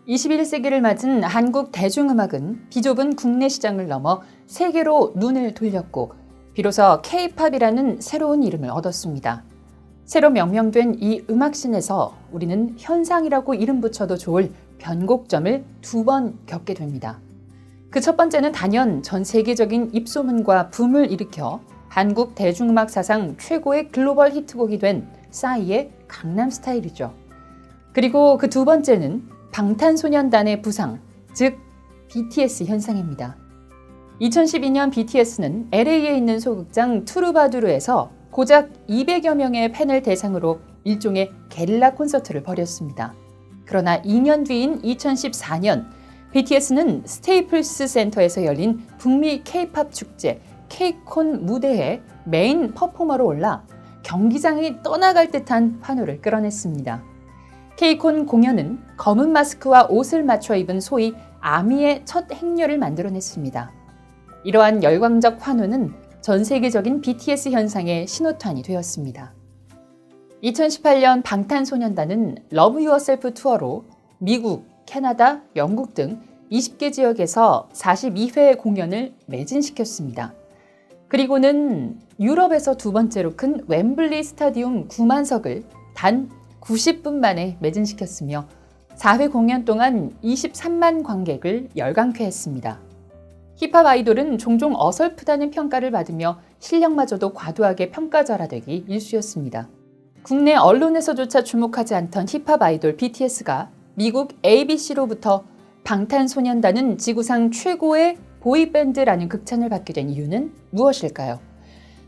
21세기를 맞은 한국 대중음악은 비좁은 국내 시장을 넘어 세계로 눈을 돌렸고 비로소 K-팝이라는 새로운 이름을 얻었습니다. 새로 명명된 이 음악씬에서 우리는 현상이라고 이름 붙여도 좋을 변곡점을 두 번 겪게 됩니다. 그 첫 번째는 단연 전 세계적인 입소문과 붐을 일으켜 한국 대중음악 사상 최고의 글로벌 히트곡이 된 싸이의 강남스타일이죠. 그리고 그 두 번째는 방탄소년단의 부상, 즉 BTS 현상입니다. 2012년 BTS는 LA에 있는 소극장 투르바두르에서 고작 200여 명의 팬을 대상으로 일종의 게릴라 콘서트를 벌였습니다. 그러나 2년 뒤인 2014년 BTS는 스테이플스 센터에서 열린 북미 K-팝 축제 K-콘 무대에 메인 퍼포머로 올라 경기장이 떠나갈 듯한 환호를 끌어냈습니다. K-콘 공연은 검은 마스크와 옷을 맞춰 입은 소위 아미의 첫 행렬을 만들어냈습니다. 이러한 열광적 환호는 전 세계적인 BTS 현상의 신호탄이 되었습니다. 2018년 방탄소년단은 러브 유어셀프 투어로 미국, 캐나다, 영국 등 20개 지역에서 42회 공연을 매진시켰습니다. 그리고는 유럽에서 두 번째로 큰 웸블리 스타디움 9만석을 단 90분 만에 매진시켰으며 4회 공연 동안 23만 관객을 열광케 했습니다. 힙합 아이돌은 종종 어설프다는 평가를 받으며 실력마저도 과도하게 평가절하되기 일쑤였습니다. 국내 언론에서조차 주목하지 않던 힙합 아이돌 BTS가 미국 ABC로부터 방탄소년단은 지구상 최고의 보이밴드라는 극찬을 받게 된 이유는 무엇일까요?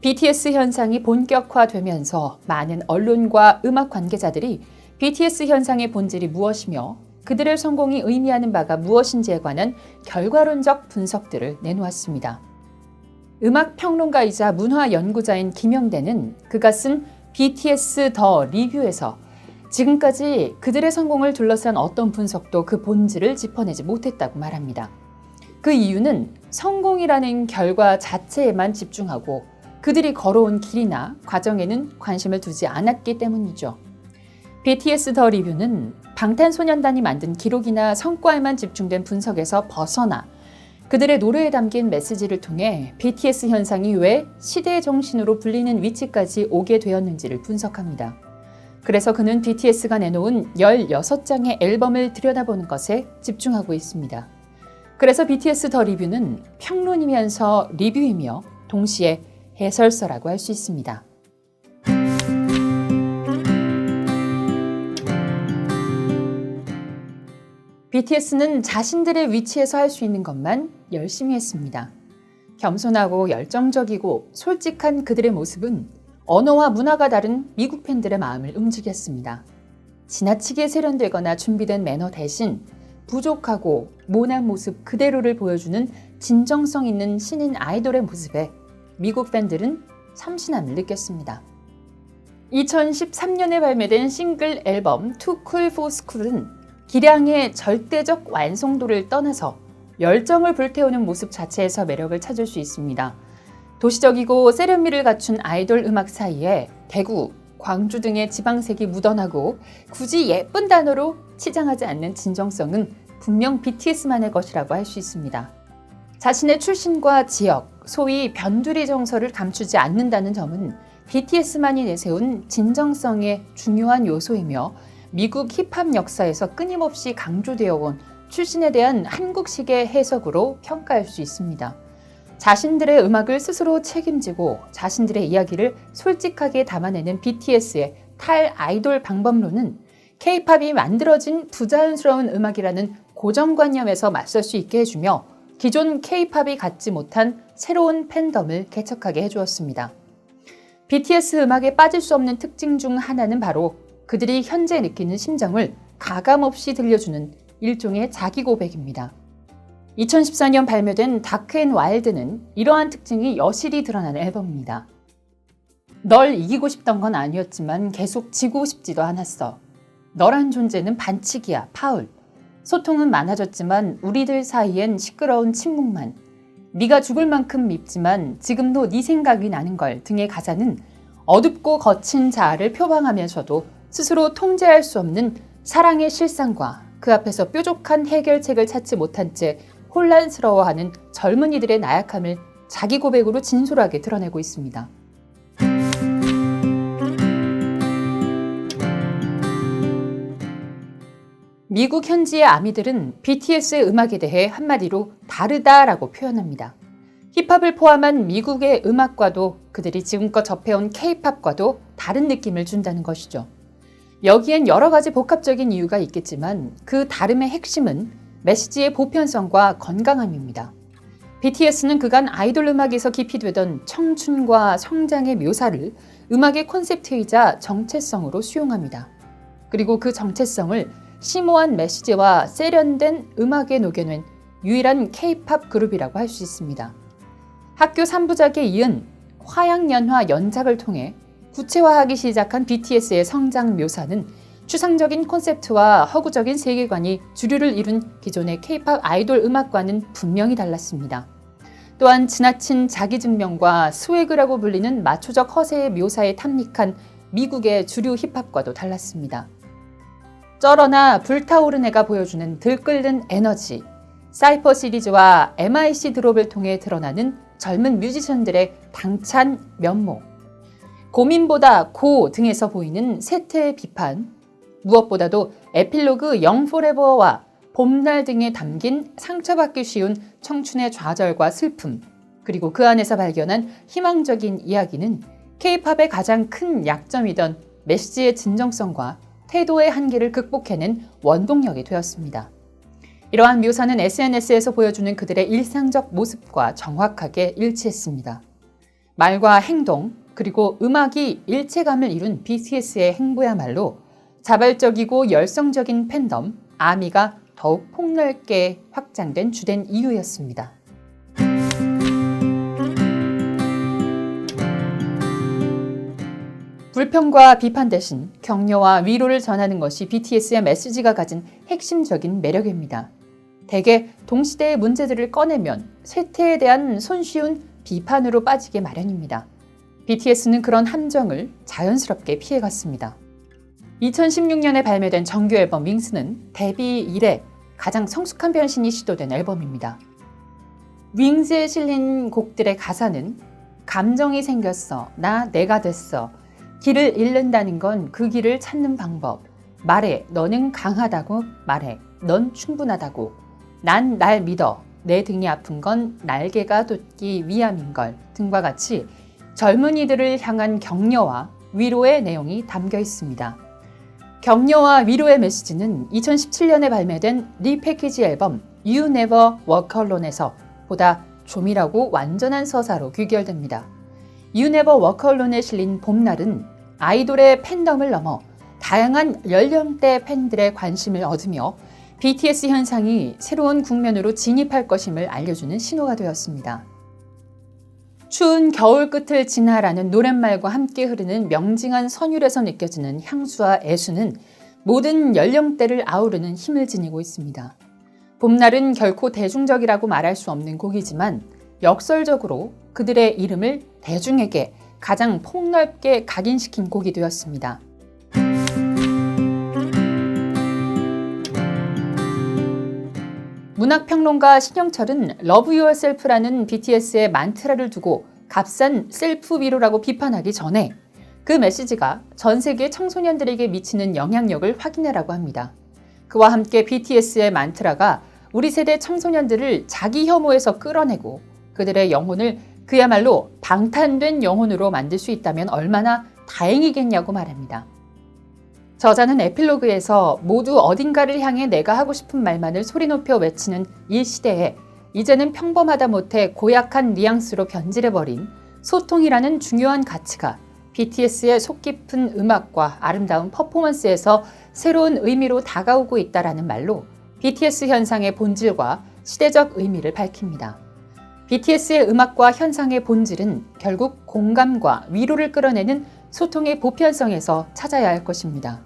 BTS 현상이 본격화되면서 많은 언론과 음악 관계자들이 BTS 현상의 본질이 무엇이며 그들의 성공이 의미하는 바가 무엇인지에 관한 결과론적 분석들을 내놓았습니다. 음악 평론가이자 문화 연구자인 김영대는 그가 쓴 BTS 더 리뷰에서 지금까지 그들의 성공을 둘러싼 어떤 분석도 그 본질을 짚어내지 못했다고 말합니다. 그 이유는 성공이라는 결과 자체에만 집중하고 그들이 걸어온 길이나 과정에는 관심을 두지 않았기 때문이죠. BTS 더 리뷰는 방탄소년단이 만든 기록이나 성과에만 집중된 분석에서 벗어나 그들의 노래에 담긴 메시지를 통해 BTS 현상이 왜 시대의 정신으로 불리는 위치까지 오게 되었는지를 분석합니다. 그래서 그는 BTS가 내놓은 16장의 앨범을 들여다보는 것에 집중하고 있습니다. 그래서 BTS 더 리뷰는 평론이면서 리뷰이며 동시에 해설서라고 할 수 있습니다. BTS는 자신들의 위치에서 할 수 있는 것만 열심히 했습니다. 겸손하고 열정적이고 솔직한 그들의 모습은 언어와 문화가 다른 미국 팬들의 마음을 움직였습니다. 지나치게 세련되거나 준비된 매너 대신 부족하고 모난 모습 그대로를 보여주는 진정성 있는 신인 아이돌의 모습에 미국 팬들은 참신함을 느꼈습니다. 2013년에 발매된 싱글 앨범 Too Cool for School은 기량의 절대적 완성도를 떠나서 열정을 불태우는 모습 자체에서 매력을 찾을 수 있습니다. 도시적이고 세련미를 갖춘 아이돌 음악 사이에 대구, 광주 등의 지방색이 묻어나고 굳이 예쁜 단어로 치장하지 않는 진정성은 분명 BTS만의 것이라고 할 수 있습니다. 자신의 출신과 지역, 소위 변두리 정서를 감추지 않는다는 점은 BTS만이 내세운 진정성의 중요한 요소이며 미국 힙합 역사에서 끊임없이 강조되어 온 출신에 대한 한국식의 해석으로 평가할 수 있습니다. 자신들의 음악을 스스로 책임지고 자신들의 이야기를 솔직하게 담아내는 BTS의 탈 아이돌 방법론은 K-팝이 만들어진 부자연스러운 음악이라는 고정관념에서 맞설 수 있게 해주며 기존 K-팝이 갖지 못한 새로운 팬덤을 개척하게 해주었습니다. BTS 음악에 빠질 수 없는 특징 중 하나는 바로 그들이 현재 느끼는 심정을 가감없이 들려주는 일종의 자기 고백입니다. 2014년 발매된 다크 앤 와일드는 이러한 특징이 여실히 드러나는 앨범입니다. 널 이기고 싶던 건 아니었지만 계속 지고 싶지도 않았어. 너란 존재는 반칙이야, 파울. 소통은 많아졌지만 우리들 사이엔 시끄러운 침묵만. 네가 죽을 만큼 밉지만 지금도 네 생각이 나는 걸 등의 가사는 어둡고 거친 자아를 표방하면서도 스스로 통제할 수 없는 사랑의 실상과 그 앞에서 뾰족한 해결책을 찾지 못한 채 혼란스러워하는 젊은이들의 나약함을 자기 고백으로 진솔하게 드러내고 있습니다. 미국 현지의 아미들은 BTS의 음악에 대해 한마디로 다르다라고 표현합니다. 힙합을 포함한 미국의 음악과도 그들이 지금껏 접해온 K-팝과도 다른 느낌을 준다는 것이죠. 여기엔 여러 가지 복합적인 이유가 있겠지만 그 다름의 핵심은 메시지의 보편성과 건강함입니다. BTS는 그간 아이돌 음악에서 깊이 되던 청춘과 성장의 묘사를 음악의 콘셉트이자 정체성으로 수용합니다. 그리고 그 정체성을 심오한 메시지와 세련된 음악에 녹여낸 유일한 K-팝 그룹이라고 할 수 있습니다. 학교 3부작에 이은 화양연화 연작을 통해 구체화하기 시작한 BTS의 성장 묘사는 추상적인 콘셉트와 허구적인 세계관이 주류를 이룬 기존의 K-팝 아이돌 음악과는 분명히 달랐습니다. 또한 지나친 자기증명과 스웨그라고 불리는 마초적 허세의 묘사에 탐닉한 미국의 주류 힙합과도 달랐습니다. 쩔어나 불타오른 애가 보여주는 들끓는 에너지, 사이퍼 시리즈와 MIC 드롭을 통해 드러나는 젊은 뮤지션들의 당찬 면모, 고민보다 고 등에서 보이는 세태의 비판, 무엇보다도 에필로그 영 포레버와 봄날 등에 담긴 상처받기 쉬운 청춘의 좌절과 슬픔, 그리고 그 안에서 발견한 희망적인 이야기는 K-팝의 가장 큰 약점이던 메시지의 진정성과 태도의 한계를 극복해낸 원동력이 되었습니다. 이러한 묘사는 SNS에서 보여주는 그들의 일상적 모습과 정확하게 일치했습니다. 말과 행동, 그리고 음악이 일체감을 이룬 BTS의 행보야말로 자발적이고 열성적인 팬덤, 아미가 더욱 폭넓게 확장된 주된 이유였습니다. 불평과 비판 대신 격려와 위로를 전하는 것이 BTS의 메시지가 가진 핵심적인 매력입니다. 대개 동시대의 문제들을 꺼내면 쇠퇴에 대한 손쉬운 비판으로 빠지게 마련입니다. BTS는 그런 함정을 자연스럽게 피해갔습니다. 2016년에 발매된 정규 앨범 윙스는 데뷔 이래 가장 성숙한 변신이 시도된 앨범입니다. 윙스에 실린 곡들의 가사는 감정이 생겼어, 내가 됐어, 길을 잃는다는 건 그 길을 찾는 방법, 말해, 너는 강하다고 말해, 넌 충분하다고, 난 날 믿어, 내 등이 아픈 건 날개가 돋기 위함인걸 등과 같이 젊은이들을 향한 격려와 위로의 내용이 담겨 있습니다. 격려와 위로의 메시지는 2017년에 발매된 리패키지 앨범 You Never Walk Alone에서 보다 조밀하고 완전한 서사로 귀결됩니다. You Never Walk Alone에 실린 봄날은 아이돌의 팬덤을 넘어 다양한 연령대 팬들의 관심을 얻으며 BTS 현상이 새로운 국면으로 진입할 것임을 알려주는 신호가 되었습니다. 추운 겨울 끝을 지나라는 노랫말과 함께 흐르는 명징한 선율에서 느껴지는 향수와 애수는 모든 연령대를 아우르는 힘을 지니고 있습니다. 봄날은 결코 대중적이라고 말할 수 없는 곡이지만 역설적으로 그들의 이름을 대중에게 가장 폭넓게 각인시킨 곡이 되었습니다. 문학평론가 신영철은 Love Yourself라는 BTS의 만트라를 두고 값싼 셀프 위로라고 비판하기 전에 그 메시지가 전 세계 청소년들에게 미치는 영향력을 확인하라고 합니다. 그와 함께 BTS의 만트라가 우리 세대 청소년들을 자기 혐오에서 끌어내고 그들의 영혼을 그야말로 방탄된 영혼으로 만들 수 있다면 얼마나 다행이겠냐고 말합니다. 저자는 에필로그에서 모두 어딘가를 향해 내가 하고 싶은 말만을 소리 높여 외치는 이 시대에 이제는 평범하다 못해 고약한 뉘앙스로 변질해버린 소통이라는 중요한 가치가 BTS의 속 깊은 음악과 아름다운 퍼포먼스에서 새로운 의미로 다가오고 있다라는 말로 BTS 현상의 본질과 시대적 의미를 밝힙니다. BTS의 음악과 현상의 본질은 결국 공감과 위로를 끌어내는 소통의 보편성에서 찾아야 할 것입니다.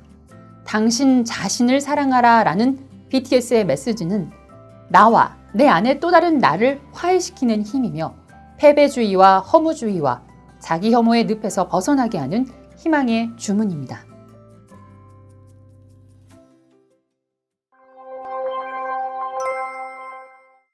당신 자신을 사랑하라 라는 BTS의 메시지는 나와 내 안에 또 다른 나를 화해시키는 힘이며 패배주의와 허무주의와 자기 혐오의 늪에서 벗어나게 하는 희망의 주문입니다.